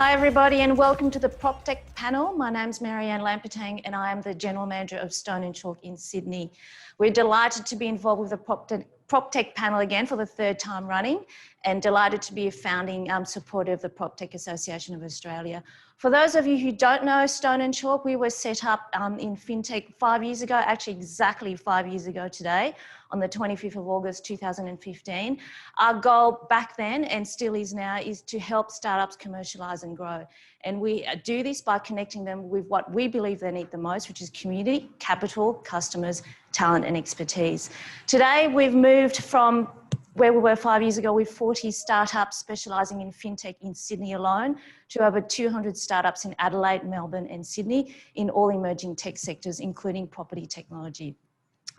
Hi everybody and welcome to the Proptech panel. My name's Marianne Lampertang and I am the General Manager of Stone and Chalk in Sydney. We're delighted to be involved with the Proptech panel again for the third time running and delighted to be a founding supporter of the Proptech Association of Australia. For those of you who don't know Stone and Chalk, we were set up in FinTech 5 years ago, actually exactly 5 years ago today, on the 25th of August 2015. Our goal back then, and still is now, is to help startups commercialise and grow. And we do this by connecting them with what we believe they need the most, which is community, capital, customers, talent and expertise. Today we've moved from where we were 5 years ago with 40 startups specialising in FinTech in Sydney alone to over 200 startups in Adelaide, Melbourne and Sydney in all emerging tech sectors, including property technology.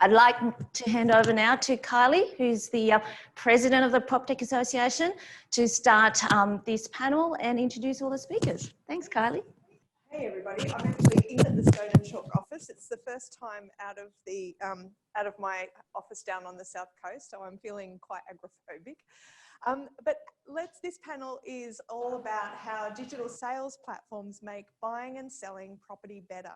I'd like to hand over now to Kylie, who's the President of the Proptech Association, to start this panel and introduce all the speakers. Thanks, Kylie. Hey everybody, I'm actually in at the Stone and Chalk office. It's the first time out of my office down on the South Coast, so I'm feeling quite agoraphobic. But this panel is all about how digital sales platforms make buying and selling property better.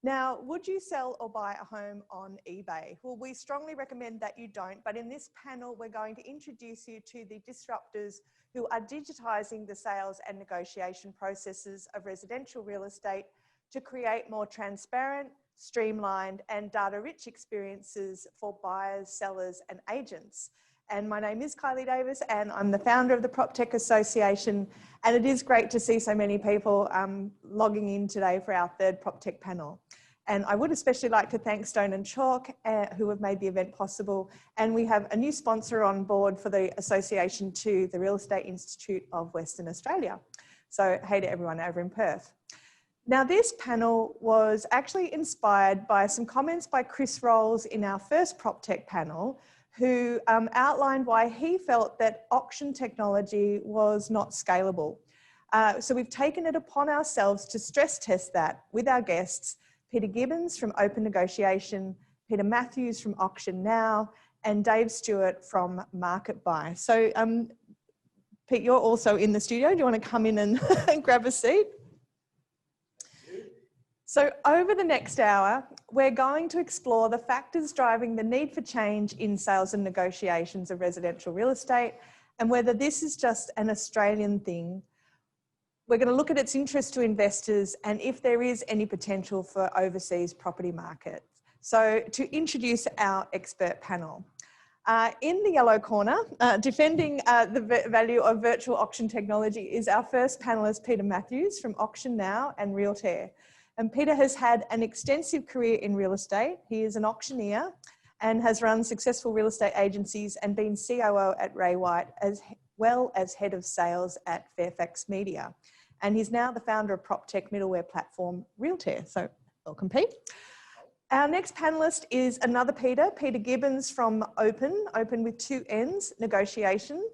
Now, would you sell or buy a home on eBay? Well, we strongly recommend that you don't, but in this panel, we're going to introduce you to the disruptors who are digitising the sales and negotiation processes of residential real estate to create more transparent, streamlined and data-rich experiences for buyers, sellers and agents. And my name is Kylie Davis and I'm the founder of the Proptech Association, and it is great to see so many people logging in today for our third Proptech panel. And I would especially like to thank Stone and Chalk who have made the event possible. And we have a new sponsor on board for the association too, the Real Estate Institute of Western Australia. So hey to everyone over in Perth. Now this panel was actually inspired by some comments by Chris Rolls in our first Proptech panel, who outlined why he felt that auction technology was not scalable. So we've taken it upon ourselves to stress test that with our guests, Peter Gibbons from Open Negotiation, Peter Matthews from Auction Now, and Dave Stewart from Market Buy. So Pete, you're also in the studio. Do you want to come in and grab a seat? So over the next hour, we're going to explore the factors driving the need for change in sales and negotiations of residential real estate and whether this is just an Australian thing. We're going to look at its interest to investors and if there is any potential for overseas property markets. So to introduce our expert panel. In the yellow corner, defending the value of virtual auction technology is our first panellist, Peter Matthews from Auction Now and Realtair. And Peter has had an extensive career in real estate. He is an auctioneer and has run successful real estate agencies and been COO at Ray White as well as head of sales at Fairfax Media. And he's now the founder of Proptech middleware platform Realtair. So welcome, Pete. Our next panellist is another Peter, Peter Gibbons from Open with two N's, Negotiation.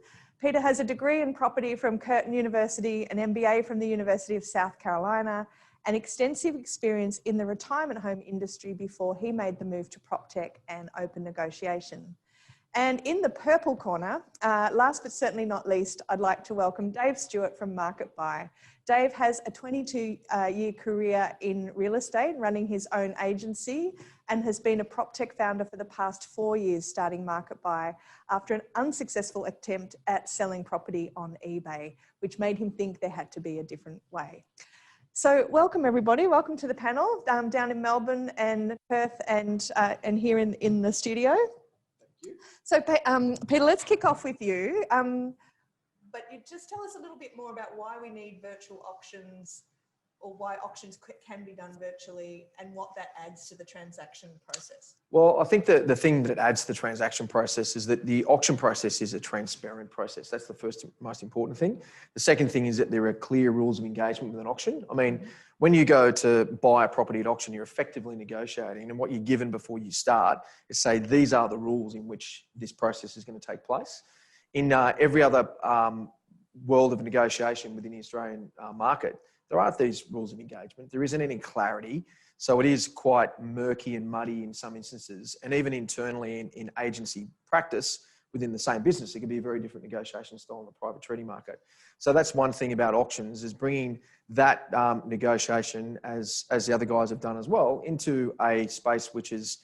Peter has a degree in property from Curtin University, an MBA from the University of South Carolina, and extensive experience in the retirement home industry before he made the move to Proptech and Open Negotiation. And in the purple corner, last but certainly not least, I'd like to welcome Dave Stewart from Market Buy. Dave has a 22-year career in real estate, running his own agency, and has been a Proptech founder for the past 4 years, starting Market Buy after an unsuccessful attempt at selling property on eBay, which made him think there had to be a different way. So welcome everybody, welcome to the panel down in Melbourne and Perth and here in the studio. So Peter, let's kick off with you. But you just tell us a little bit more about why we need virtual auctions or why auctions can be done virtually and what that adds to the transaction process. Well, I think the thing that adds to the transaction process is that the auction process is a transparent process. That's the first most important thing. The second thing is that there are clear rules of engagement with an auction. I mean, when you go to buy a property at auction, you're effectively negotiating, and what you're given before you start is say, these are the rules in which this process is going to take place. In every other world of negotiation within the Australian market, there aren't these rules of engagement. There isn't any clarity. So it is quite murky and muddy in some instances. And even internally in agency practice, within the same business. It could be a very different negotiation style in the private treaty market. So that's one thing about auctions, is bringing that negotiation, as the other guys have done as well, into a space which is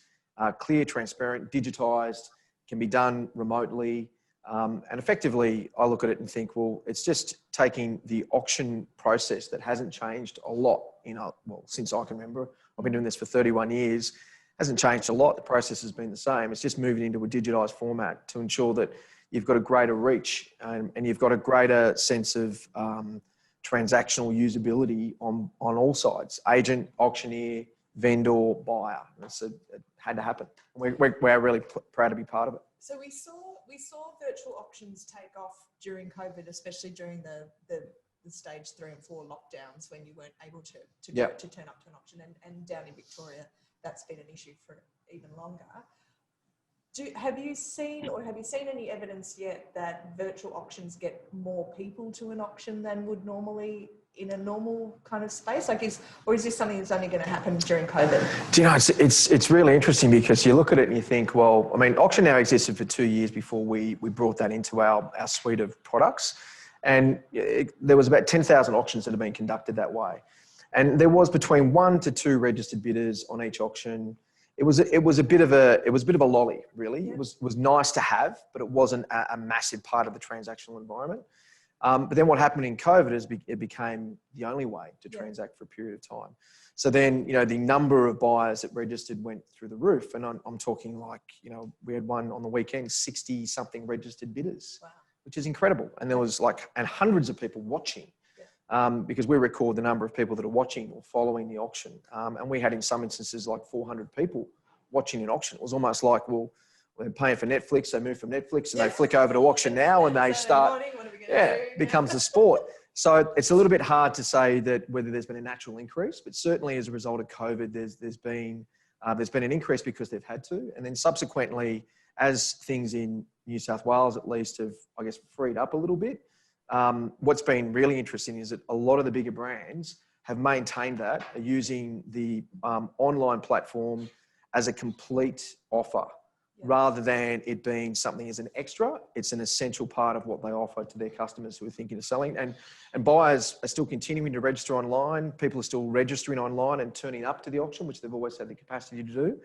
clear, transparent, digitised, can be done remotely. And effectively, I look at it and think, well, it's just taking the auction process that hasn't changed a lot since I can remember. I've been doing this for 31 years. Hasn't changed a lot. The process has been the same. It's just moving into a digitised format to ensure that you've got a greater reach and you've got a greater sense of transactional usability on all sides: agent, auctioneer, vendor, buyer. It had to happen. We're really proud to be part of it. So we saw virtual auctions take off during COVID, especially during the stage 3 and 4 lockdowns, when you weren't able to turn up to an auction, and down in Victoria, that's been an issue for even longer. Have you seen any evidence yet that virtual auctions get more people to an auction than would normally in a normal kind of space? Or is this something that's only going to happen during COVID? Do you know, it's really interesting, because you look at it and you think, well, I mean, auction now existed for 2 years before we brought that into our suite of products. And there was about 10,000 auctions that have been conducted that way. And there was between 1 to 2 registered bidders on each auction. It was a bit of a lolly, really. Yeah. It was nice to have, but it wasn't a massive part of the transactional environment. But then what happened in COVID is it became the only way to transact for a period of time. So then, the number of buyers that registered went through the roof. And I'm talking like, we had one on the weekend, 60 something registered bidders, wow, which is incredible. And there was and hundreds of people watching. Because we record the number of people that are watching or following the auction. And we had, in some instances, like 400 people watching an auction. It was almost like, well, they're paying for Netflix, they move from Netflix and they flick over to auction now, and they start, it becomes a sport. So it's a little bit hard to say that whether there's been a natural increase, but certainly as a result of COVID, there's been an increase because they've had to. And then subsequently, as things in New South Wales at least have, I guess, freed up a little bit, what's been really interesting is that a lot of the bigger brands have maintained that, are using the online platform as a complete offer, rather than it being something as an extra. It's an essential part of what they offer to their customers who are thinking of selling. And buyers are still continuing to register online. People are still registering online and turning up to the auction, which they've always had the capacity to do.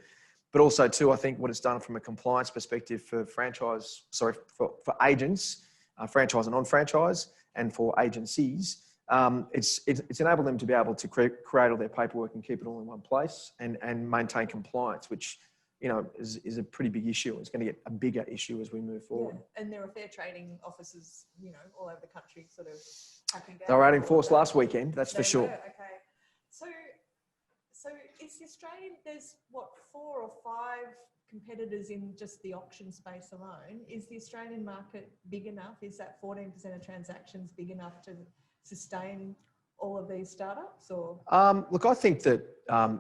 But also too, I think what it's done from a compliance perspective for agents, franchise and non-franchise, and for agencies, it's enabled them to be able to create all their paperwork and keep it all in one place and maintain compliance, which is a pretty big issue. It's going to get a bigger issue as we move forward. Yeah. And there are fair trading offices, all over the country, sort of cracking down. They were out in force last weekend, that's for sure. Okay. So is the Australian, there's what, 4 or 5 competitors in just the auction space alone. Is the Australian market big enough? Is that 14% of transactions big enough to sustain all of these startups? Or look, I think that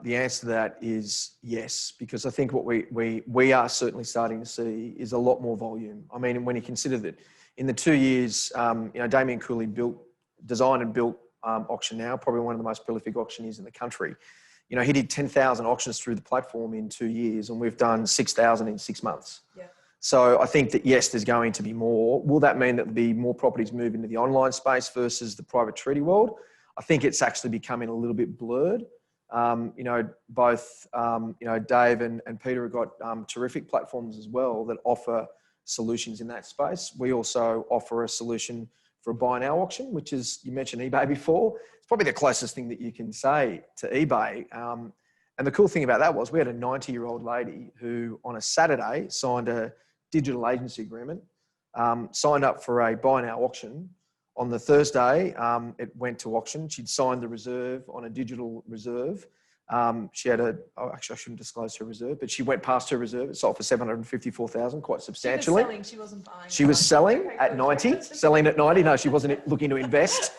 the answer to that is yes, because I think what we are certainly starting to see is a lot more volume. I mean, when you consider that in the 2 years, Damien Cooley designed and built Auction Now, probably one of the most prolific auctioneers in the country. He did 10,000 auctions through the platform in 2 years, and we've done 6,000 in 6 months. Yeah. So I think that, yes, there's going to be more. Will that mean that there'll be more properties move into the online space versus the private treaty world? I think it's actually becoming a little bit blurred. Both Dave and Peter have got terrific platforms as well that offer solutions in that space. We also offer a solution for a buy now auction, which is, you mentioned eBay before. It's probably the closest thing that you can say to eBay. And the cool thing about that was we had a 90-year-old lady who on a Saturday signed a digital agency agreement, signed up for a buy now auction. On the Thursday, it went to auction. She'd signed the reserve on a digital reserve. She had actually I shouldn't disclose her reserve, but she went past her reserve. It sold for $754,000, quite substantially. She was selling, she wasn't buying. She was selling at 90, selling at 90. No, she wasn't looking to invest.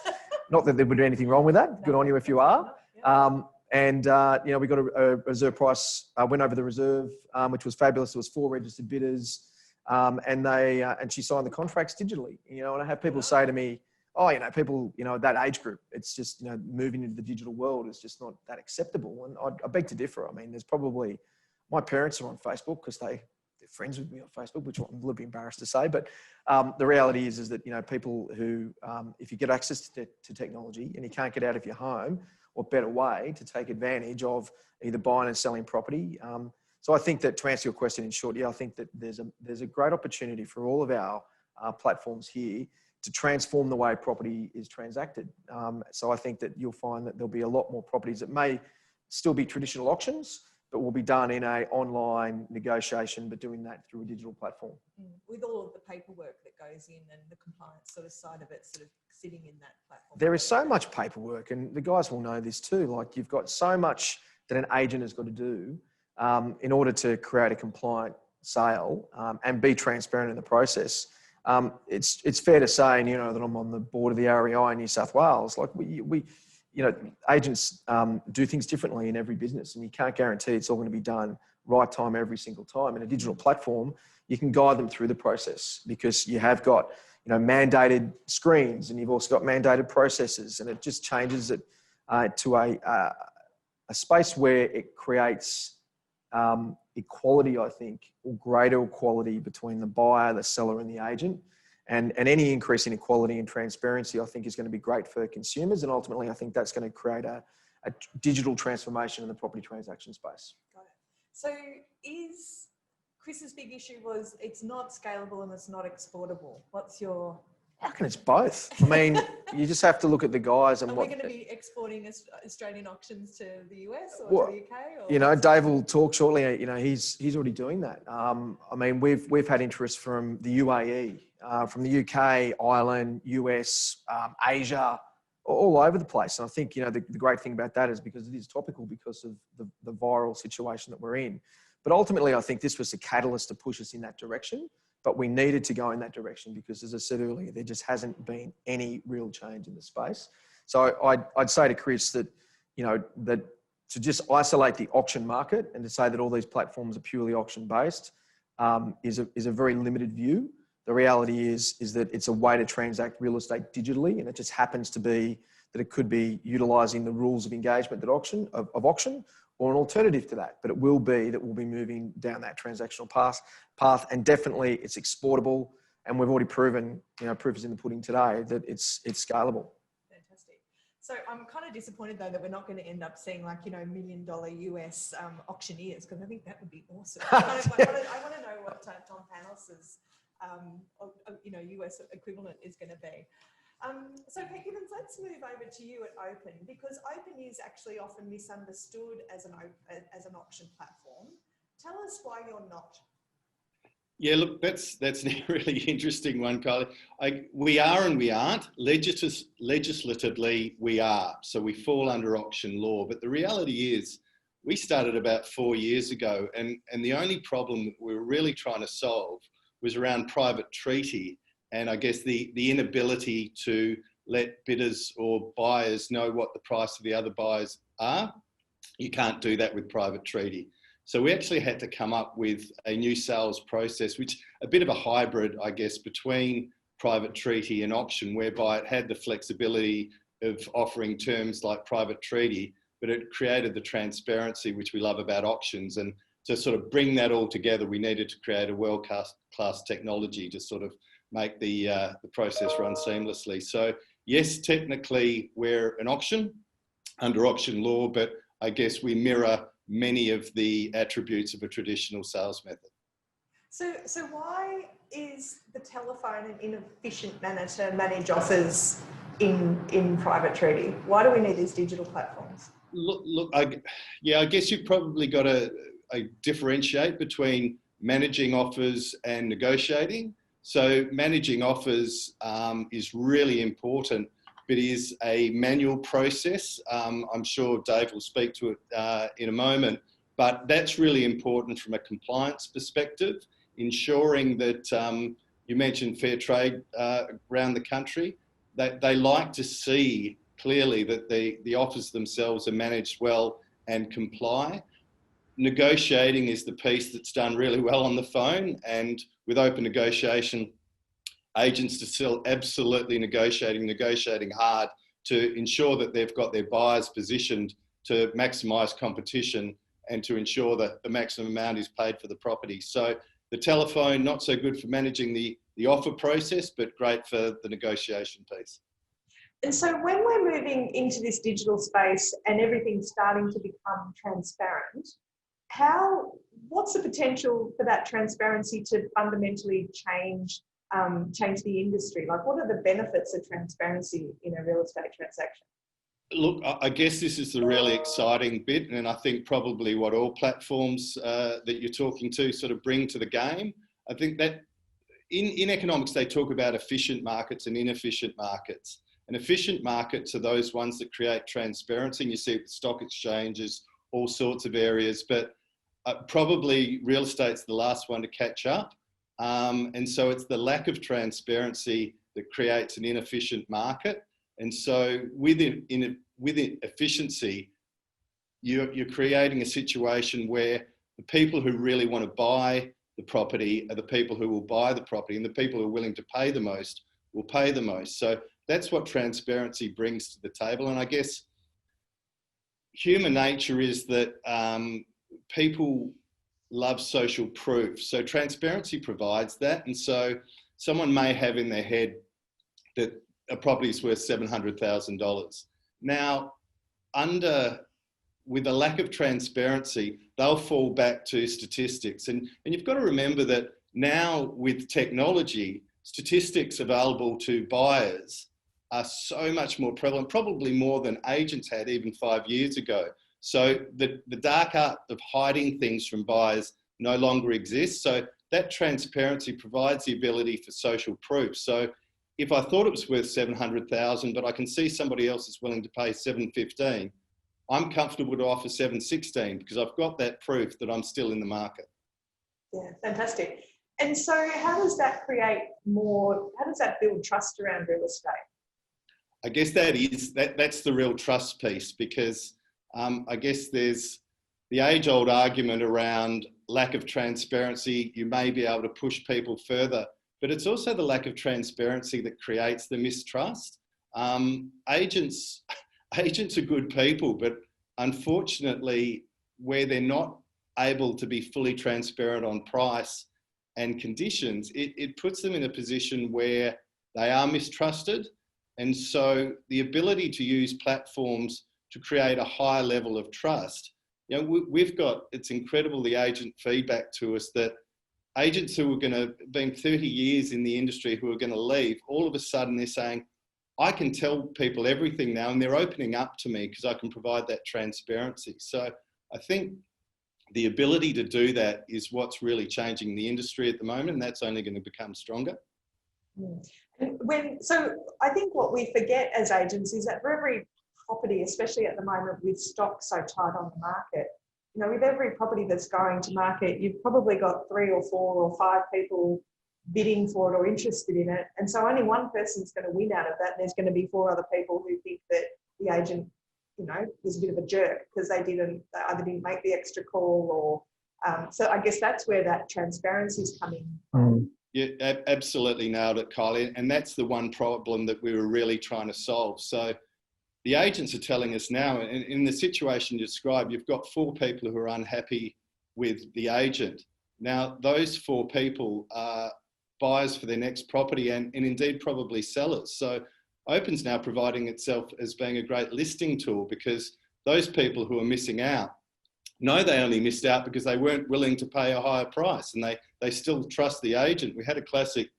Not that there would be anything wrong with that. Good on you if you are. We got a reserve price, went over the reserve, which was fabulous. There was 4 registered bidders, and she signed the contracts digitally. And I have people say to me, people, that age group, it's just, moving into the digital world is just not that acceptable. And I beg to differ. I mean, there's probably, my parents are on Facebook because they're they're friends with me on Facebook, which I'm a little bit embarrassed to say. But the reality is that, people who, if you get access to technology and you can't get out of your home, or better way to take advantage of either buying and selling property. So I think that, to answer your question in short, I think that there's a great opportunity for all of our platforms here to transform the way property is transacted. So I think that you'll find that there'll be a lot more properties that may still be traditional auctions, but will be done in an online negotiation, but doing that through a digital platform. With all of the paperwork that goes in and the compliance sort of side of it sort of sitting in that platform. There is so much paperwork, and the guys will know this too. Like, you've got so much that an agent has got to do in order to create a compliant sale and be transparent in the process. It's fair to say, that I'm on the board of the REI in New South Wales. Like, we agents do things differently in every business, and you can't guarantee it's all going to be done right time every single time. In a digital platform, you can guide them through the process because you have got, mandated screens, and you've also got mandated processes, and it just changes it to a space where it creates equality, I think, or greater equality between the buyer, the seller, and the agent. And any increase in equality and transparency, I think, is going to be great for consumers. And ultimately, I think that's going to create a digital transformation in the property transaction space. Got it. So is Chris's big issue was it's not scalable and it's not exportable. What's your... How can it's both? I mean, you just have to look at the guys and Are what... we going to be exporting Australian auctions to the US or to the UK? Or Dave will talk shortly. He's already doing that. I mean, we've had interest from the UAE, from the UK, Ireland, US, Asia, all over the place. And I think, the great thing about that is because it is topical because of the viral situation that we're in. But ultimately, I think this was a catalyst to push us in that direction. But we needed to go in that direction because, as I said earlier, there just hasn't been any real change in the space. So I'd say to Chris that, that to just isolate the auction market and to say that all these platforms are purely auction based is a very limited view. The reality is that it's a way to transact real estate digitally, and it just happens to be that it could be utilising the rules of engagement of auction, or an alternative to that. But it will be that we'll be moving down that transactional path, and definitely it's exportable. And we've already proven, proof is in the pudding today, that it's scalable. Fantastic. So I'm kind of disappointed though that we're not going to end up seeing $1 million US auctioneers, because I think that would be awesome. I want to know what Tom Panos's US equivalent is going to be. So Pete Gibbons, let's move over to you at Open, because Open is actually often misunderstood as an auction platform. Tell us why you're not. Yeah, look, that's a really interesting one, Kylie. We are and we aren't. Legislatively, we are. So we fall under auction law. But the reality is, we started about 4 years ago, and the only problem that we were really trying to solve was around private treaty. And I guess the inability to let bidders or buyers know what the price of the other buyers are. You can't do that with private treaty. So we actually had to come up with a new sales process, which a bit of a hybrid, I guess, between private treaty and auction, whereby it had the flexibility of offering terms like private treaty, but it created the transparency, which we love about auctions. And to sort of bring that all together, we needed to create a world-class technology to sort of make the process run seamlessly. So yes, technically we're an auction under auction law, but I guess we mirror many of the attributes of a traditional sales method. So why is the telephone an inefficient manner to manage offers in private treaty? Why do we need these digital platforms? I guess you've probably got to differentiate between managing offers and negotiating. So managing offers is really important, but is a manual process. I'm sure Dave will speak to it in a moment, but that's really important from a compliance perspective, ensuring that you mentioned fair trade around the country. They like to see clearly that the offers themselves are managed well and comply. Negotiating is the piece that's done really well on the phone, and with open negotiation, agents are still absolutely negotiating hard to ensure that they've got their buyers positioned to maximise competition and to ensure that the maximum amount is paid for the property. So The telephone, not so good for managing the offer process, but great for the negotiation piece. And so when we're moving into this digital space and everything's starting to become transparent, what's the potential for that transparency to fundamentally change the industry? Like, what are the benefits of transparency in a real estate transaction? Look, I guess this is the really exciting bit, and I think probably what all platforms that you're talking to sort of bring to the game. I think that in economics, they talk about efficient markets and inefficient markets. And efficient markets are those ones that create transparency, and you see it with stock exchanges, all sorts of areas, but probably real estate's the last one to catch up. And so it's the lack of transparency that creates an inefficient market. And so with efficiency, you're creating a situation where the people who really want to buy the property are the people who will buy the property, and the people who are willing to pay the most will pay the most. So that's what transparency brings to the table. And I guess human nature is that people love social proof. So transparency provides that. And so someone may have in their head that a property is worth $700,000. Now, with a lack of transparency, they'll fall back to statistics. And you've got to remember that now with technology, statistics available to buyers are so much more prevalent, probably more than agents had even 5 years ago. So the dark art of hiding things from buyers no longer exists. So that transparency provides the ability for social proof. So if I thought it was worth 700,000, but I can see somebody else is willing to pay 715, I'm comfortable to offer 716 because I've got that proof that I'm still in the market. Yeah, fantastic. And so how does that build trust around real estate? I guess that's the real trust piece, because I guess there's the age-old argument around lack of transparency. You may be able to push people further, but it's also the lack of transparency that creates the mistrust. Agents are good people, but unfortunately, where they're not able to be fully transparent on price and conditions, it puts them in a position where they are mistrusted. And so the ability to use platforms to create a higher level of trust, it's incredible, the agent feedback to us that agents who are been 30 years in the industry who are going to leave, all of a sudden they're saying, I can tell people everything now, and they're opening up to me because I can provide that transparency. So I think the ability to do that is what's really changing the industry at the moment, and that's only going to become stronger. So I think what we forget as agents is that for every property, especially at the moment with stock so tight on the market, with every property that's going to market, you've probably got 3 or 4 or 5 people bidding for it or interested in it. And so only one person's going to win out of that. And there's going to be 4 other people who think that the agent, was a bit of a jerk because they either didn't make the extra call or, so I guess that's where that transparency is coming from. Yeah, absolutely nailed it, Kylie. And that's the one problem that we were really trying to solve. So the agents are telling us now, in the situation you described, you've got 4 people who are unhappy with the agent. Now, those 4 people are buyers for their next property and indeed probably sellers. So Open's now providing itself as being a great listing tool, because those people who are missing out know they only missed out because they weren't willing to pay a higher price, and they still trust the agent. We had a classic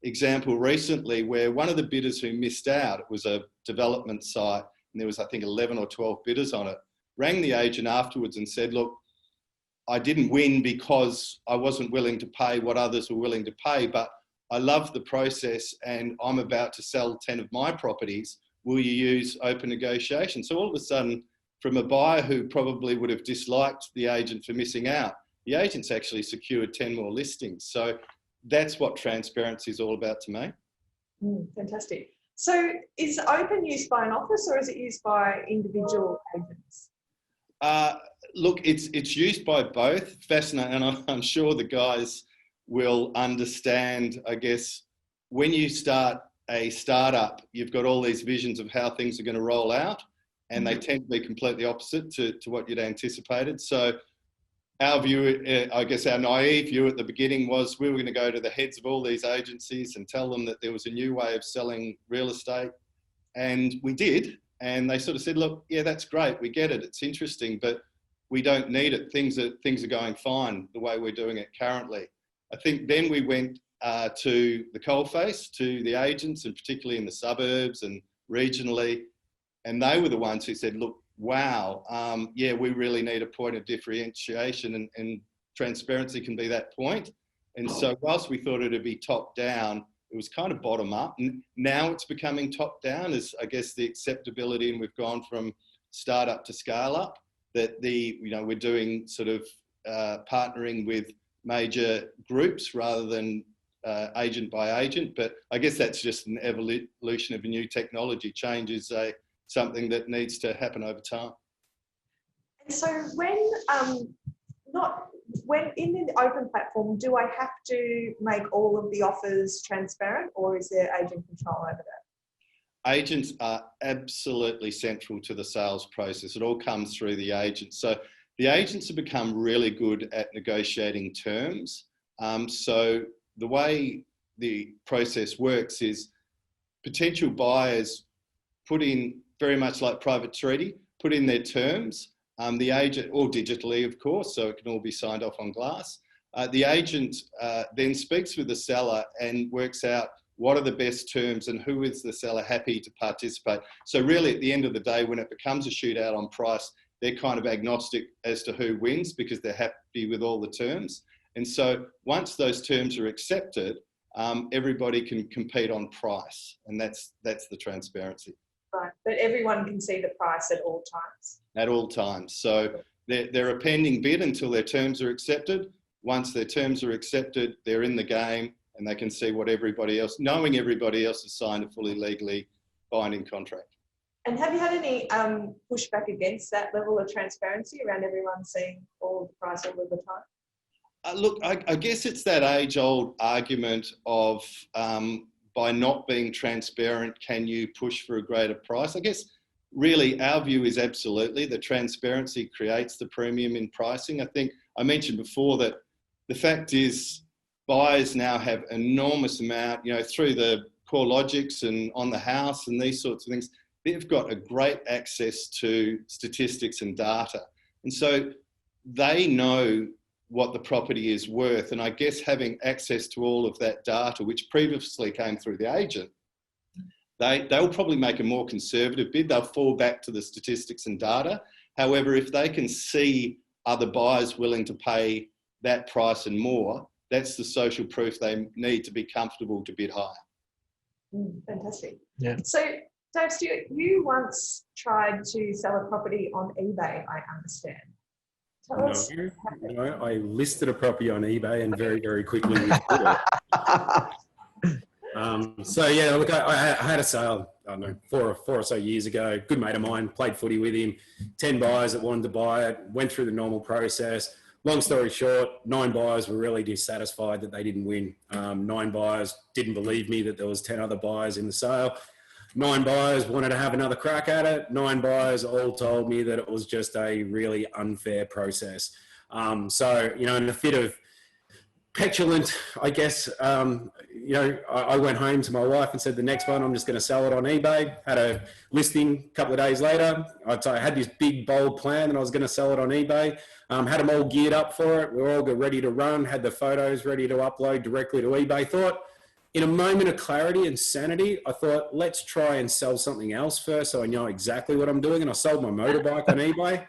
example recently where one of the bidders who missed out, it was a development site, and there was, I think, 11 or 12 bidders on it, rang the agent afterwards and said, look, I didn't win because I wasn't willing to pay what others were willing to pay, but I love the process and I'm about to sell 10 of my properties. Will you use open negotiation? So all of a sudden, from a buyer who probably would have disliked the agent for missing out, the agent's actually secured 10 more listings. So that's what transparency is all about to me. Fantastic. So is open used by an office or is it used by individual agents? Look, it's used by both. Fascinating, and I'm sure the guys will understand, I guess, when you start a startup, you've got all these visions of how things are going to roll out, and they tend to be completely opposite to what you'd anticipated. So our view, I guess our naive view at the beginning was we were going to go to the heads of all these agencies and tell them that there was a new way of selling real estate. And we did. And they sort of said, look, yeah, that's great. We get it. It's interesting, but we don't need it. Things are going fine the way we're doing it currently. I think then we went to the coalface, to the agents, and particularly in the suburbs and regionally. And they were the ones who said, look, wow, yeah, we really need a point of differentiation, and transparency can be that point. And so whilst we thought it would be top down, it was kind of bottom up. And now it's becoming top down as, I guess, the acceptability, and we've gone from startup to scale up, that we're doing sort of partnering with major groups rather than agent by agent. But I guess that's just an evolution of a new technology. Change is something that needs to happen over time. And so when in the open platform, do I have to make all of the offers transparent, or is there agent control over that? Agents are absolutely central to the sales process. It all comes through the agents. So the agents have become really good at negotiating terms. So the way the process works is potential buyers put in, very much like private treaty, put in their terms. The agent, or digitally, of course, so it can all be signed off on glass. The agent then speaks with the seller and works out what are the best terms and who is the seller happy to participate. So really, at the end of the day, when it becomes a shootout on price, they're kind of agnostic as to who wins because they're happy with all the terms. And so once those terms are accepted, everybody can compete on price, and that's the transparency. Right, but everyone can see the price at all times. At all times. So they're a pending bid until their terms are accepted. Once their terms are accepted, they're in the game and they can see what everybody else, knowing everybody else has signed a fully legally binding contract. And have you had any pushback against that level of transparency around everyone seeing all the price all of the time? Look, I guess it's that age-old argument of by not being transparent, can you push for a greater price? I guess really our view is absolutely the transparency creates the premium in pricing. I think I mentioned before that the fact is buyers now have enormous amount, through the CoreLogics and on the house and these sorts of things, they've got a great access to statistics and data. And so they know what the property is worth. And I guess having access to all of that data, which previously came through the agent, they'll probably make a more conservative bid. They'll fall back to the statistics and data. However, if they can see other buyers willing to pay that price and more, that's the social proof they need to be comfortable to bid higher. Fantastic. Yeah. So, Dave Stewart, you once tried to sell a property on eBay, I understand. No, I listed a property on eBay and very, very quickly withdrew it. So yeah, look, I had a sale, I don't know, four or so years ago. Good mate of mine, played footy with him, 10 buyers that wanted to buy it, went through the normal process. Long story short, 9 buyers were really dissatisfied that they didn't win. 9 buyers didn't believe me that there was 10 other buyers in the sale. 9 buyers wanted to have another crack at it. 9 buyers all told me that it was just a really unfair process. So, in a fit of petulant, I guess, I went home to my wife and said, the next one, I'm just going to sell it on eBay. Had a listing a couple of days later. I had this big, bold plan and I was going to sell it on eBay. Had them all geared up for it. We were all ready to run, had the photos ready to upload directly to eBay. Thought, in a moment of clarity and sanity, I thought, let's try and sell something else first so I know exactly what I'm doing. And I sold my motorbike on eBay.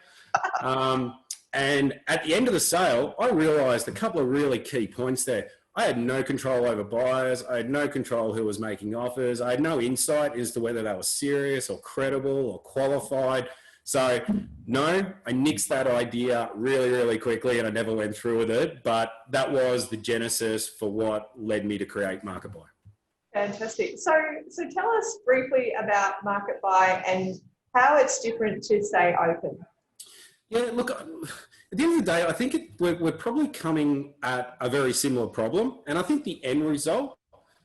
And at the end of the sale, I realized a couple of really key points there. I had no control over buyers. I had no control who was making offers. I had no insight as to whether they were serious or credible or qualified. So no, I nixed that idea really, really quickly and I never went through with it. But that was the genesis for what led me to create MarketBuy. Fantastic. So tell us briefly about MarketBuy and how it's different to, say, Open. Yeah, look, at the end of the day, I think we're probably coming at a very similar problem. And I think the end result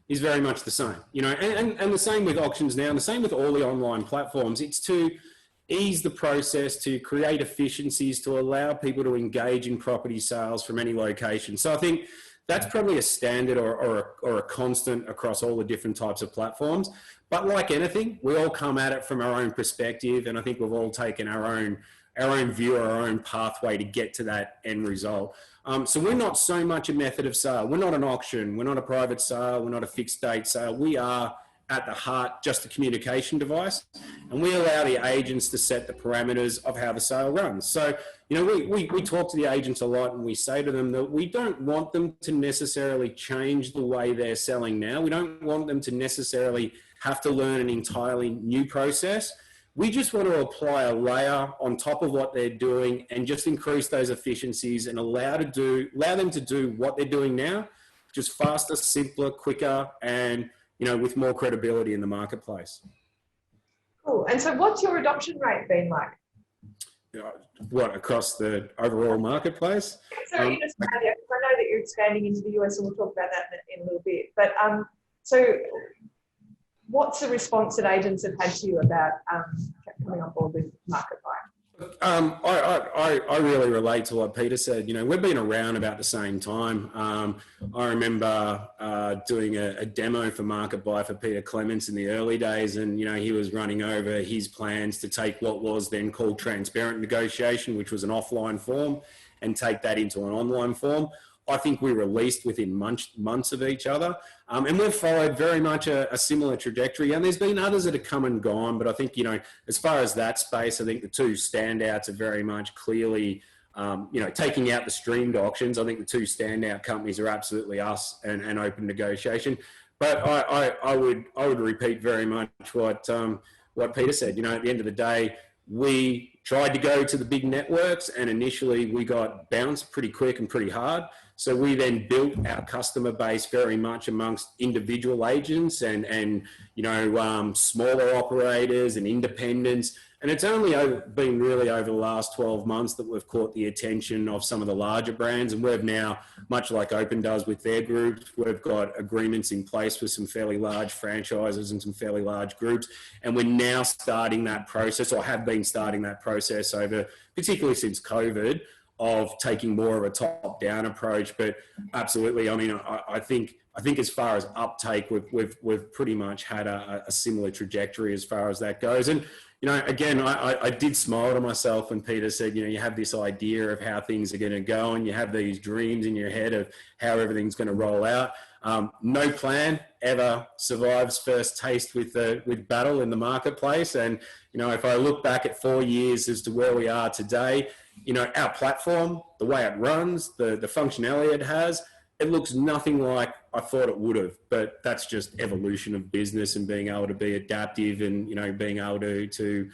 is very much the same, and the same with auctions now and the same with all the online platforms. It's to ease the process, to create efficiencies, to allow people to engage in property sales from any location. So I think that's probably a standard or a constant across all the different types of platforms. But like anything, we all come at it from our own perspective, and I think we've all taken our own view, our own pathway to get to that end result. So we're not so much a method of sale. We're not an auction. We're not a private sale. We're not a fixed date sale. We are at the heart just a communication device, and we allow the agents to set the parameters of how the sale runs. So, you know, we talk to the agents a lot, and we say to them that we don't want them to necessarily change the way they're selling now. We don't want them to necessarily have to learn an entirely new process. We just want to apply a layer on top of what they're doing and just increase those efficiencies and allow them to do what they're doing now, just faster, simpler, quicker, and, you know, with more credibility in the marketplace. Cool. And so what's your adoption rate been like? What, across the overall marketplace? So in Australia, because I know that you're expanding into the US, and we'll talk about that in a little bit. But so what's the response that agents have had to you about coming on board with Marketbuy? I really relate to what Peter said. You know, we've been around about the same time. I remember doing a demo for Marketbuy for Peter Clements in the early days, and, you know, he was running over his plans to take what was then called transparent negotiation, which was an offline form, and take that into an online form. I think we released within months of each other. And we've followed very much a similar trajectory. And there's been others that have come and gone. But I think, you know, as far as that space, I think the two standouts are very much clearly, you know, taking out the streamed auctions. I think the two standout companies are absolutely us and open negotiation. But I would repeat very much what Peter said. You know, at the end of the day, we tried to go to the big networks, and initially we got bounced pretty quick and pretty hard. So we then built our customer base very much amongst individual agents and you know, smaller operators and independents. And it's only been really over the last 12 months that we've caught the attention of some of the larger brands. And we've now, much like Open does with their groups, we've got agreements in place with some fairly large franchises and some fairly large groups. And we're now starting that process, or have been starting that process over, particularly since COVID, of taking more of a top-down approach. But absolutely, I mean, I think as far as uptake, we've pretty much had a similar trajectory as far as that goes. And, you know, again, I did smile to myself when Peter said, you know, you have this idea of how things are going to go, and you have these dreams in your head of how everything's going to roll out. No plan ever survives first taste with battle in the marketplace. And, you know, if I look back at 4 years as to where we are today, you know, our platform, the way it runs, the functionality it has, it looks nothing like I thought it would have. But that's just evolution of business and being able to be adaptive and, you know, being able to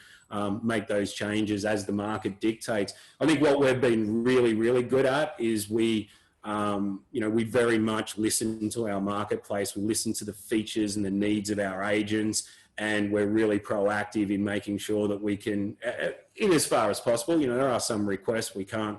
make those changes as the market dictates. I think what we've been really, really good at is we very much listen to our marketplace. We listen to the features and the needs of our agents, and we're really proactive in making sure that we can, in as far as possible, you know, there are some requests we can't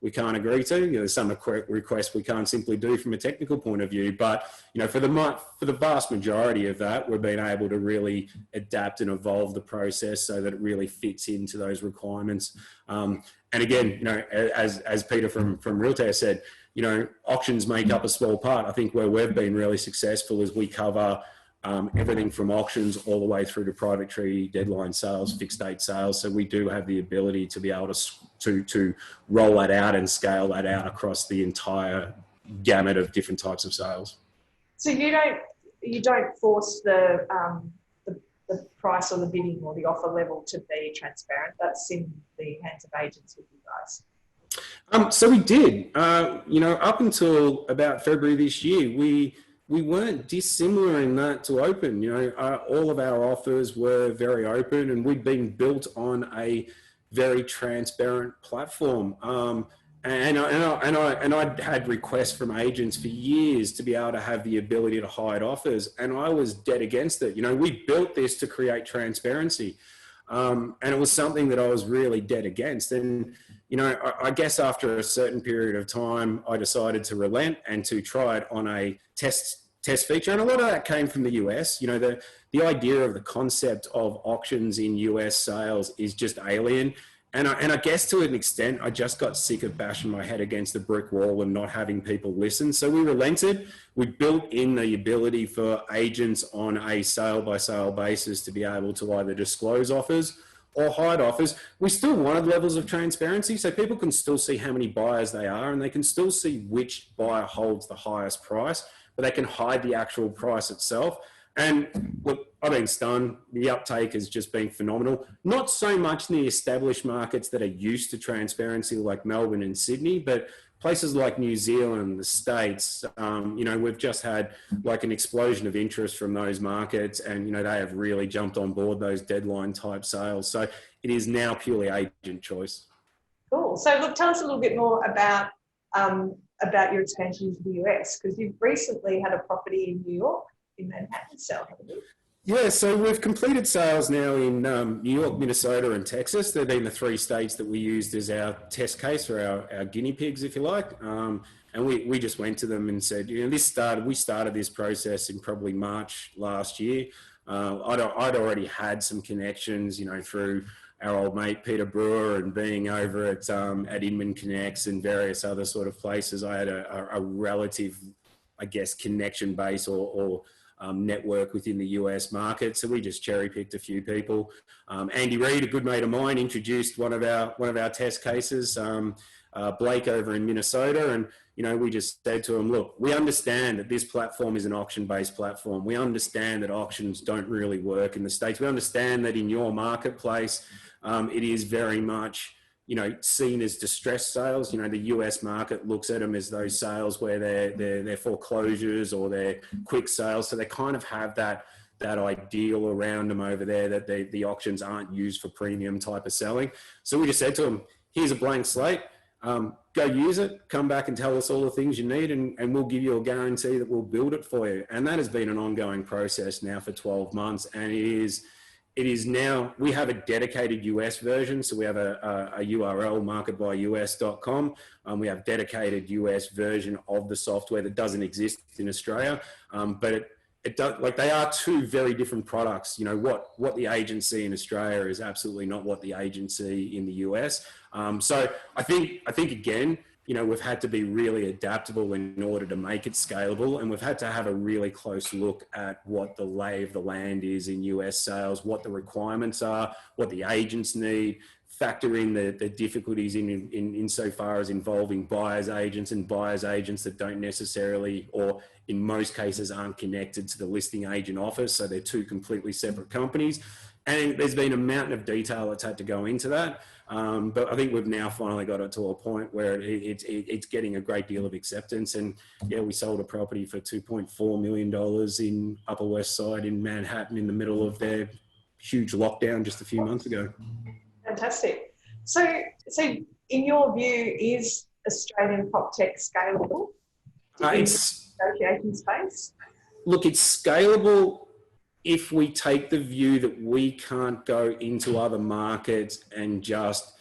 agree to. You know, there's some requests we can't simply do from a technical point of view. But, you know, for the vast majority of that, we've been able to really adapt and evolve the process so that it really fits into those requirements. And again, you know, as Peter from Realtair said, you know, auctions make up a small part. I think where we've been really successful is we cover everything from auctions all the way through to private treaty, deadline sales, fixed date sales. So we do have the ability to be able to roll that out and scale that out across the entire gamut of different types of sales. So you don't force the price or the bidding or the offer level to be transparent. That's in the hands of agents with you guys. So we did. You know, up until about February this year, we weren't dissimilar in that to Open. You know, all of our offers were very open, and we'd been built on a very transparent platform. And I'd had requests from agents for years to be able to have the ability to hide offers, and I was dead against it. You know, we built this to create transparency, and it was something that I was really dead against. And, you know, I guess after a certain period of time, I decided to relent and to try it on a test test feature. And a lot of that came from the US. You know, the idea of the concept of auctions in US sales is just alien. And I guess to an extent, I just got sick of bashing my head against the brick wall and not having people listen. So we relented. We built in the ability for agents on a sale by sale basis to be able to either disclose offers or hide offers. We still wanted levels of transparency, so people can still see how many buyers they are, and they can still see which buyer holds the highest price, but they can hide the actual price itself. And look, I've been stunned. The uptake has just been phenomenal. Not so much in the established markets that are used to transparency like Melbourne and Sydney, but places like New Zealand, the States, you know, we've just had like an explosion of interest from those markets, and, you know, they have really jumped on board those deadline type sales. So it is now purely agent choice. Cool. So look, tell us a little bit more about your expansion into the US, because you've recently had a property in New York, in Manhattan sale, haven't you? Yeah, so we've completed sales now in New York, Minnesota and Texas. They've been the 3 states that we used as our test case, or our guinea pigs, if you like. And we just went to them and said, you know, we started this process in probably March last year. I'd already had some connections, you know, through our old mate Peter Brewer and being over at Inman Connects and various other sort of places. I had a relative, I guess, connection base or network within the US market. So we just cherry picked a few people. Andy Reid, a good mate of mine, introduced one of our test cases, Blake over in Minnesota. And, you know, we just said to him, look, we understand that this platform is an auction-based platform. We understand that auctions don't really work in the States. We understand that in your marketplace, it is very much, you know, seen as distressed sales. You know, the US market looks at them as those sales where they're foreclosures or they're quick sales. So they kind of have that ideal around them over there, that the auctions aren't used for premium type of selling. So we just said to them, here's a blank slate. Go use it, come back and tell us all the things you need, and we'll give you a guarantee that we'll build it for you. And that has been an ongoing process now for 12 months. And it is now, we have a dedicated US version. So we have a URL, marketbyus.com. We have dedicated US version of the software that doesn't exist in Australia. But it does, like, they are 2 very different products. You know, what the agency in Australia is absolutely not what the agency in the US. So I think again, you know, we've had to be really adaptable in order to make it scalable, and we've had to have a really close look at what the lay of the land is in US sales, what the requirements are, what the agents need, factor in the difficulties in so far as involving buyers agents and buyers agents that don't necessarily, or in most cases aren't connected to the listing agent office. So they're 2 completely separate companies. And there's been a mountain of detail that's had to go into that. But I think we've now finally got it to a point where it's getting a great deal of acceptance. And yeah, we sold a property for $2.4 million in Upper West Side in Manhattan in the middle of their huge lockdown just a few months ago. Fantastic. So in your view, is Australian Proptech scalable in the negotiation space? Look, it's scalable if we take the view that we can't go into other markets and just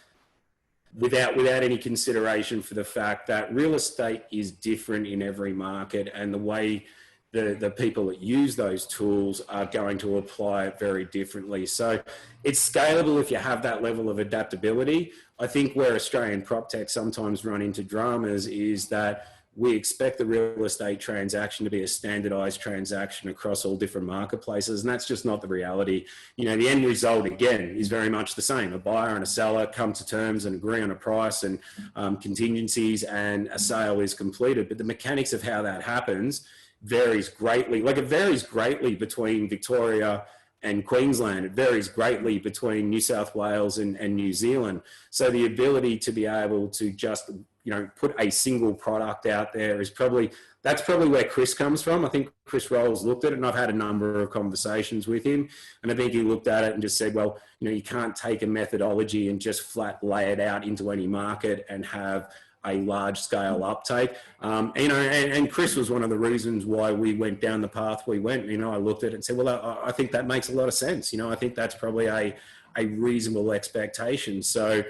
without any consideration for the fact that real estate is different in every market, and the way the people that use those tools are going to apply it very differently. So it's scalable if you have that level of adaptability. I think where Australian Proptech sometimes run into dramas is that we expect the real estate transaction to be a standardized transaction across all different marketplaces, and that's just not the reality. You know, the end result, again, is very much the same. A buyer and a seller come to terms and agree on a price and contingencies, and a sale is completed. But the mechanics of how that happens varies greatly. Like, it varies greatly between Victoria and Queensland. It varies greatly between New South Wales and New Zealand. So the ability to be able to just, you know, put a single product out there is that's probably where Chris comes from. I think Chris Rolls looked at it, and I've had a number of conversations with him, and I think he looked at it and just said, well, you know, you can't take a methodology and just flat lay it out into any market and have a large scale uptake. You know, and Chris was one of the reasons why we went down the path we went. You know, I looked at it and said, well, I think that makes a lot of sense. You know, I think that's probably a reasonable expectation. So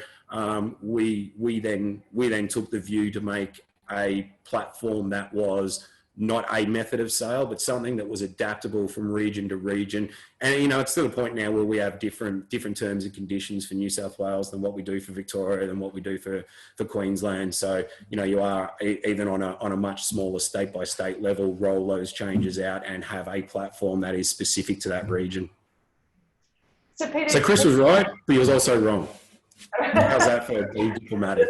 we then took the view to make a platform that was not a method of sale, but something that was adaptable from region to region. And, you know, it's to the point now where we have different terms and conditions for New South Wales than what we do for Victoria, than what we do for Queensland. So, you know, you are even on a much smaller state by state level, roll those changes out and have a platform that is specific to that region. So, Peter, so Chris was right, but he was also wrong. How's that for being diplomatic?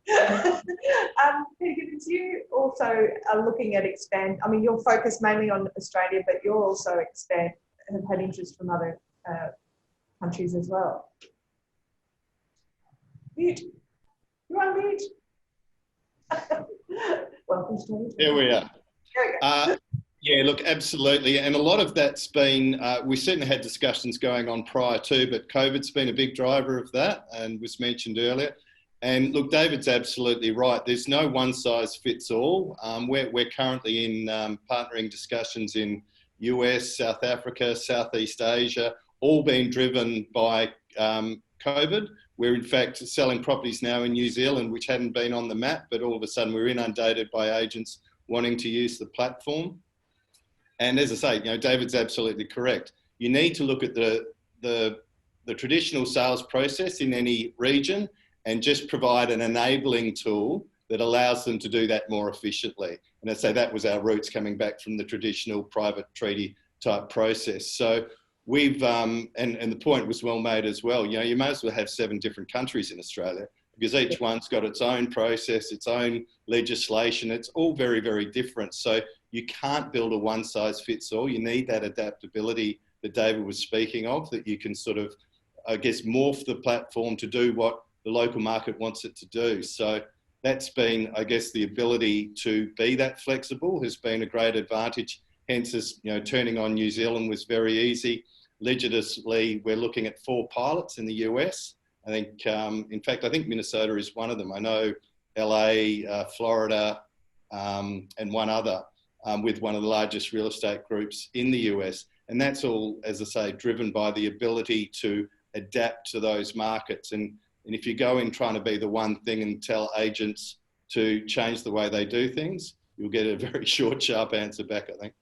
Peter Gibbons, you also are looking at I mean, you're focused mainly on Australia, but you're also have had interest from other countries as well. Mute. You're on mute. Welcome to Here we are. Yeah, look, absolutely. And a lot of that's been, we certainly had discussions going on prior to, but COVID's been a big driver of that and was mentioned earlier. And look, David's absolutely right. There's no one size fits all. We're currently in partnering discussions in US, South Africa, Southeast Asia, all being driven by COVID. We're in fact selling properties now in New Zealand, which hadn't been on the map, but all of a sudden we're inundated by agents wanting to use the platform. And as I say, you know, David's absolutely correct. You need to look at the traditional sales process in any region and just provide an enabling tool that allows them to do that more efficiently. And I'd say that was our roots coming back from the traditional private treaty type process. So we've, and the point was well made as well, you know, you may as well have 7 different countries in Australia because each one's got its own process, its own legislation. It's all very, very different. So you can't build a one size fits all. You need that adaptability that David was speaking of, that you can sort of, I guess, morph the platform to do what the local market wants it to do. So that's been, I guess, the ability to be that flexible has been a great advantage. Hence, as you know, turning on New Zealand was very easy. Legitimately, we're looking at 4 pilots in the US. I think, in fact, I think Minnesota is one of them. I know LA, Florida, and one other with one of the largest real estate groups in the US. And that's all, as I say, driven by the ability to adapt to those markets. And if you go in trying to be the one thing and tell agents to change the way they do things, you'll get a very short, sharp answer back, I think.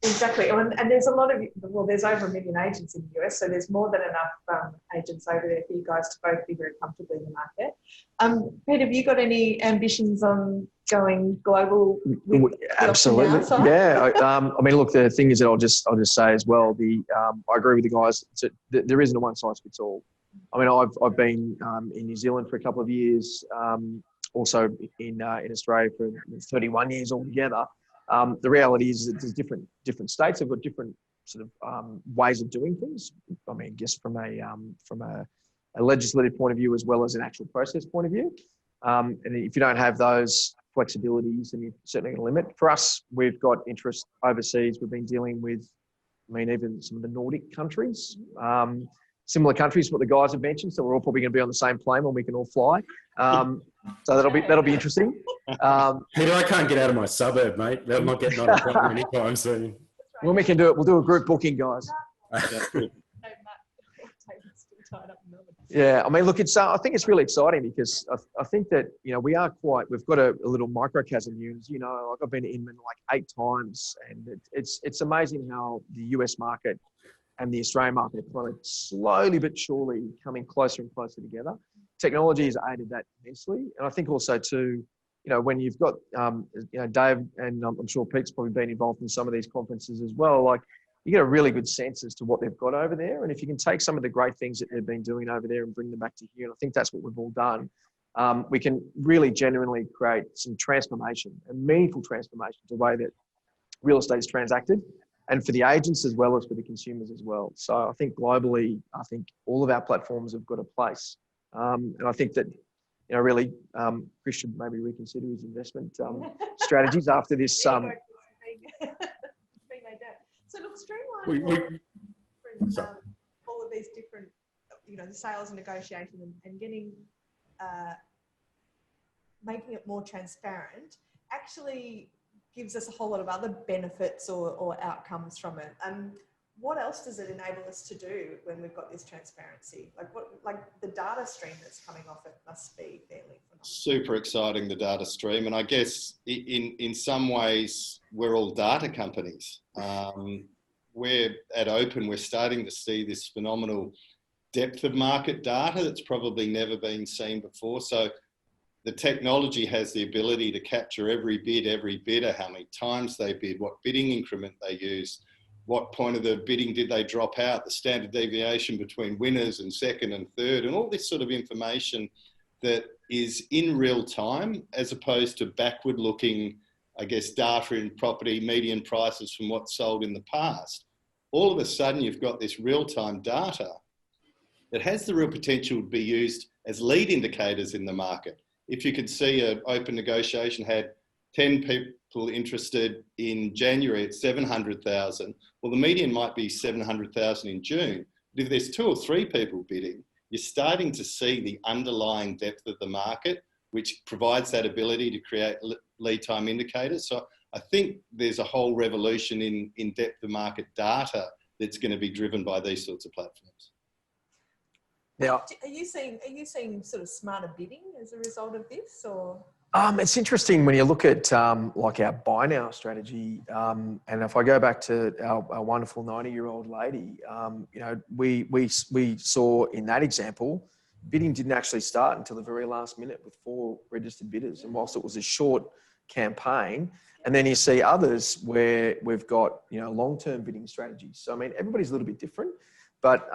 Exactly. And there's a lot of, well, there's over 1 million agents in the US, so there's more than enough agents over there for you guys to both be very comfortably in the market. Peter, have you got any ambitions on going global? Absolutely. Yeah. I mean, look, the thing is that I'll just say as well, I agree with the guys. There isn't a one size fits all. I mean, I've been in New Zealand for a couple of years, also in Australia for 31 years altogether. The reality is that there's different states have got different sort of ways of doing things. I mean, I guess from a legislative point of view as well as an actual process point of view. And if you don't have those flexibilities, then you're certainly going to limit. For us, we've got interest overseas. We've been dealing with, I mean, even some of the Nordic countries. Similar countries, what the guys have mentioned. So we're all probably going to be on the same plane when we can all fly. So that'll be interesting. Peter, I can't get out of my suburb, mate. I'm not getting on a plane anytime soon. When we can do it, we'll do a group booking, guys. Yeah, I mean, look, I think it's really exciting because I think that, you know, we've got a little microcosm here. You know, like I've been to Inman like 8 times, and it's amazing how the US market and the Australian market are kind of slowly but surely coming closer and closer together. Technology has aided that immensely. And I think also too, you know, when you've got, you know, Dave, and I'm sure Pete's probably been involved in some of these conferences as well, like you get a really good sense as to what they've got over there. And if you can take some of the great things that they've been doing over there and bring them back to here, and I think that's what we've all done, we can really genuinely create some transformation, a meaningful transformation to the way that real estate is transacted, and for the agents as well as for the consumers as well. So I think globally, I think all of our platforms have got a place. And I think that, you know, really, Chris should maybe reconsider his investment strategies after this. So look, streamlined all of these different, you know, the sales and negotiation and getting, making it more transparent actually gives us a whole lot of other benefits or outcomes from it. what else does it enable us to do when we've got this transparency? Like the data stream that's coming off it must be fairly phenomenal. Super exciting, the data stream. And I guess in some ways, we're all data companies. We're at Open, we're starting to see this phenomenal depth of market data that's probably never been seen before. So the technology has the ability to capture every bid, every bidder, how many times they bid, what bidding increment they use, what point of the bidding did they drop out, the standard deviation between winners and second and third, and all this sort of information that is in real time, as opposed to backward looking, I guess, data in property, median prices from what's sold in the past. All of a sudden, you've got this real-time data that has the real potential to be used as lead indicators in the market. If you could see an open negotiation had 10 people interested in January at 700,000, well, the median might be 700,000 in June. But if there's 2 or 3 people bidding, you're starting to see the underlying depth of the market, which provides that ability to create lead time indicators. So I think there's a whole revolution in depth of market data that's going to be driven by these sorts of platforms. Now, Are you seeing sort of smarter bidding as a result of this, or? it's interesting when you look at like our buy now strategy, and if I go back to our wonderful 90-year-old lady, you know, we saw in that example, bidding didn't actually start until the very last minute with 4 registered bidders, and whilst it was a short campaign, and then you see others where we've got, you know, long-term bidding strategies. So I mean, everybody's a little bit different, but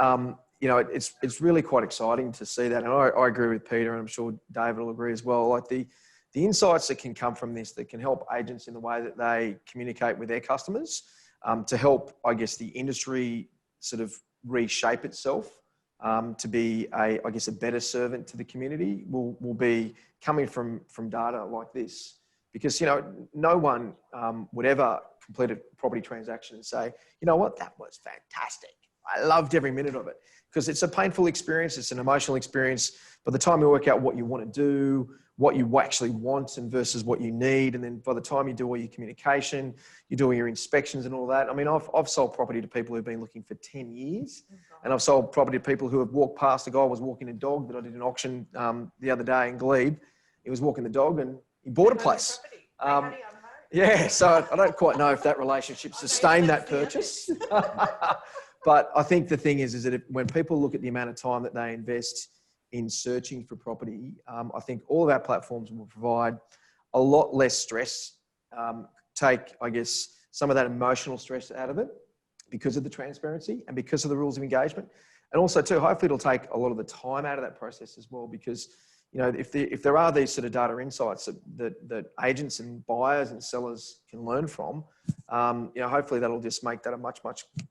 you know, it's really quite exciting to see that, and I agree with Peter, and I'm sure David will agree as well. Like the insights that can come from this, that can help agents in the way that they communicate with their customers, to help, I guess, the industry sort of reshape itself, to be a better servant to the community, will be coming from data like this. Because, you know, no one would ever complete a property transaction and say, you know what, that was fantastic. I loved every minute of it. Because it's a painful experience, it's an emotional experience. By the time you work out what you want to do, what you actually want and versus what you need, and then by the time you do all your communication, you do all your inspections and all that. I mean, I've sold property to people who've been looking for 10 years, and I've sold property to people who have walked past. A guy was walking a dog that I did an auction the other day in Glebe. He was walking the dog and he bought a place. Yeah, so I don't quite know if that relationship sustained that purchase. But I think the thing is that when people look at the amount of time that they invest in searching for property, I think all of our platforms will provide a lot less stress, take, I guess, some of that emotional stress out of it because of the transparency and because of the rules of engagement. And also too, hopefully it'll take a lot of the time out of that process as well, because, you know, if there are these sort of data insights that agents and buyers and sellers can learn from, you know, hopefully that'll just make that a much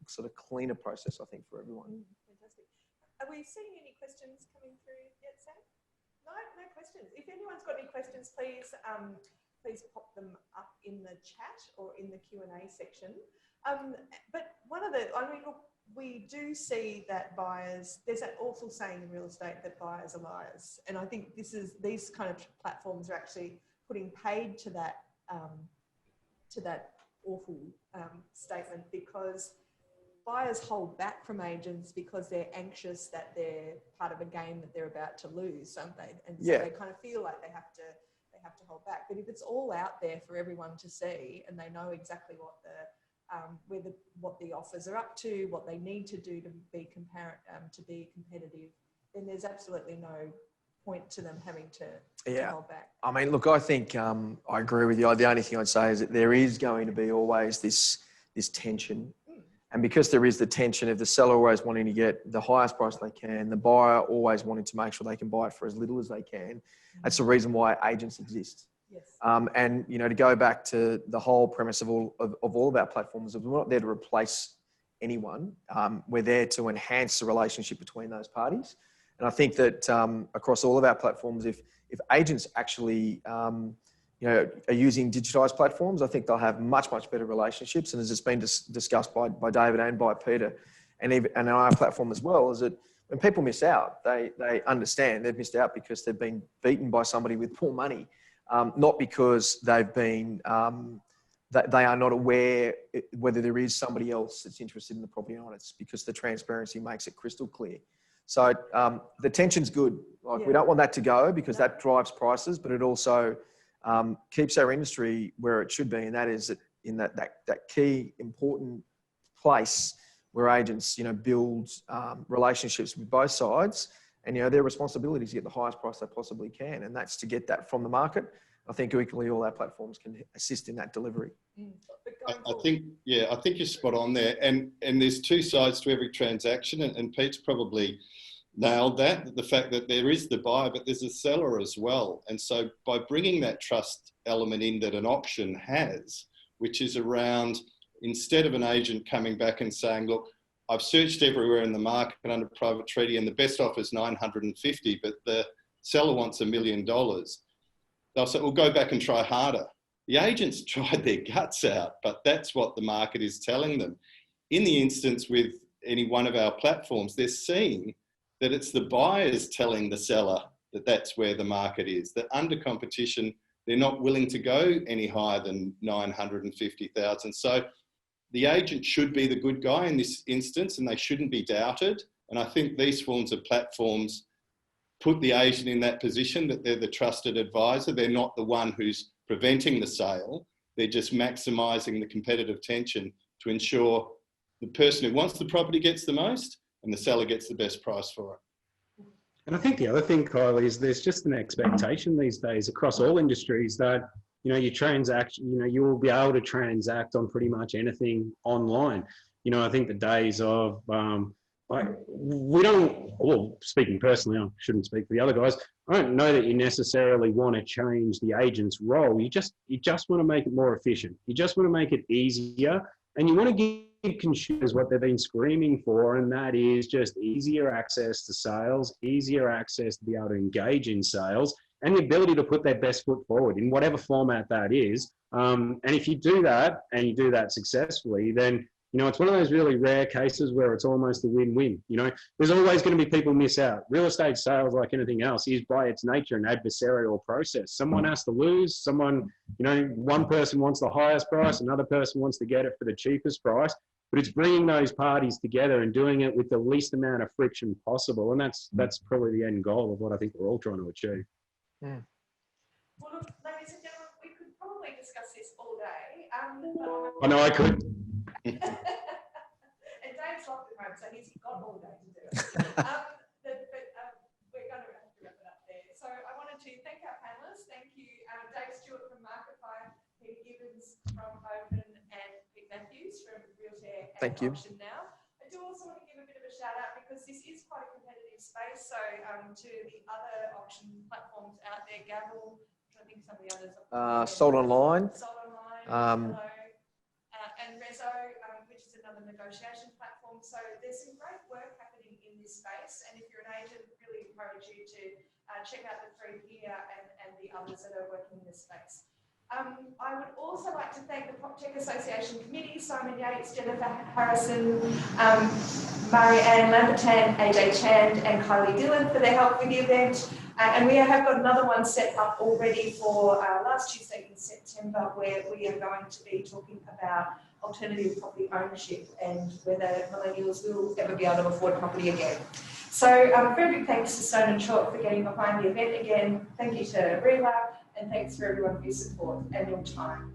sort of cleaner process, I think, for everyone. Fantastic. Are we seeing any questions coming through yet, Sam? No questions. If anyone's got any questions, please pop them up in the chat or in the Q&A section. But look, we do see that buyers, there's that awful saying in real estate that buyers are liars. And I think these kind of platforms are actually putting paid to that awful statement, because buyers hold back from agents because they're anxious that they're part of a game that they're about to lose, aren't they? And so they kind of feel like they have to hold back. But if it's all out there for everyone to see, and they know exactly what the offers are up to, what they need to do to be competitive, then there's absolutely no point to them having to hold back. I mean, look, I think I agree with you. The only thing I'd say is that there is going to be always this tension. And because there is the tension of the seller always wanting to get the highest price they can, the buyer always wanting to make sure they can buy it for as little as they can, that's the reason why agents exist. Yes. And, you know, to go back to the whole premise of all of our platforms, we're not there to replace anyone. We're there to enhance the relationship between those parties. And I think that across all of our platforms, if agents actually, you know, are using digitized platforms, I think they'll have much better relationships. And as it's been discussed by David and by Peter, and on our platform as well, is that when people miss out, they understand they've missed out because they've been beaten by somebody with poor money, not because they've been that they are not aware whether there is somebody else that's interested in the property on it, because the transparency makes it crystal clear. So the tension's good. Like we don't want that to go, because that drives prices, but it also keeps our industry where it should be, and that is in that key important place where agents, build relationships with both sides, and their responsibility is to get the highest price they possibly can, and that's to get that from the market. I think equally all our platforms can assist in that delivery. I think you're spot on there. And there's two sides to every transaction, and Pete's probably nailed that, the fact that there is the buyer, but there's a seller as well. And so by bringing that trust element in that an auction has, which is around, instead of an agent coming back and saying, look, I've searched everywhere in the market under private treaty and the best offer is 950, but the seller wants $1 million. They'll say, well, go back and try harder. The agents tried their guts out, but that's what the market is telling them. In the instance with any one of our platforms, they're seeing that it's the buyers telling the seller that that's where the market is, that under competition, they're not willing to go any higher than 950,000. So the agent should be the good guy in this instance, and they shouldn't be doubted. And I think these forms of platforms put the agent in that position, that they're the trusted advisor. They're not the one who's preventing the sale. They're just maximising the competitive tension to ensure the person who wants the property gets the most and the seller gets the best price for it. And I think the other thing, Kyle, is there's just an expectation these days across all industries that, you transact, you will be able to transact on pretty much anything online. I think the days of, speaking personally, I shouldn't speak for the other guys. I don't know that you necessarily want to change the agent's role. You just want to make it more efficient. You just want to make it easier, and you want to give consumers what they've been screaming for, and that is just easier access to sales, easier access to be able to engage in sales, and the ability to put their best foot forward in whatever format that is. And if you do that, and you do that successfully, then it's one of those really rare cases where it's almost a win-win. There's always going to be people miss out. Real estate sales, like anything else, is by its nature an adversarial process. Someone has to lose. One person wants the highest price, another person wants to get it for the cheapest price. But it's bringing those parties together and doing it with the least amount of friction possible. And that's probably the end goal of what I think we're all trying to achieve. Yeah. Well, look, ladies and gentlemen, we could probably discuss this all day. I know I could. And Dave's locked at home, so he's got all day to do it. We're going to have to wrap it up there. So I wanted to thank our panellists. Thank you, Dave Stewart from MarketFi, Peter Gibbons from Open, and Pete Matthews from Realtair and Auction Now. I do also want to give a bit of a shout out, because this is quite a competitive space. So to the other auction platforms out there, Gavel, I think some of the others. Sold Online. And Rezo, which is another negotiation platform. So there's some great work happening in this space. And if you're an agent, really encourage you to check out the three here and the others that are working in this space. I would also like to thank the Proptech Association Committee, Simon Yates, Jennifer Harrison, Marianne Lambertan, AJ Chand and Kylie Dillon for their help with the event. And we have got another one set up already for last Tuesday in September, where we are going to be talking about alternative property ownership and whether millennials will ever be able to afford property again. So very big thanks to Stone and Chalk for getting behind the event again. Thank you to Rewa, and thanks for everyone for your support and your time.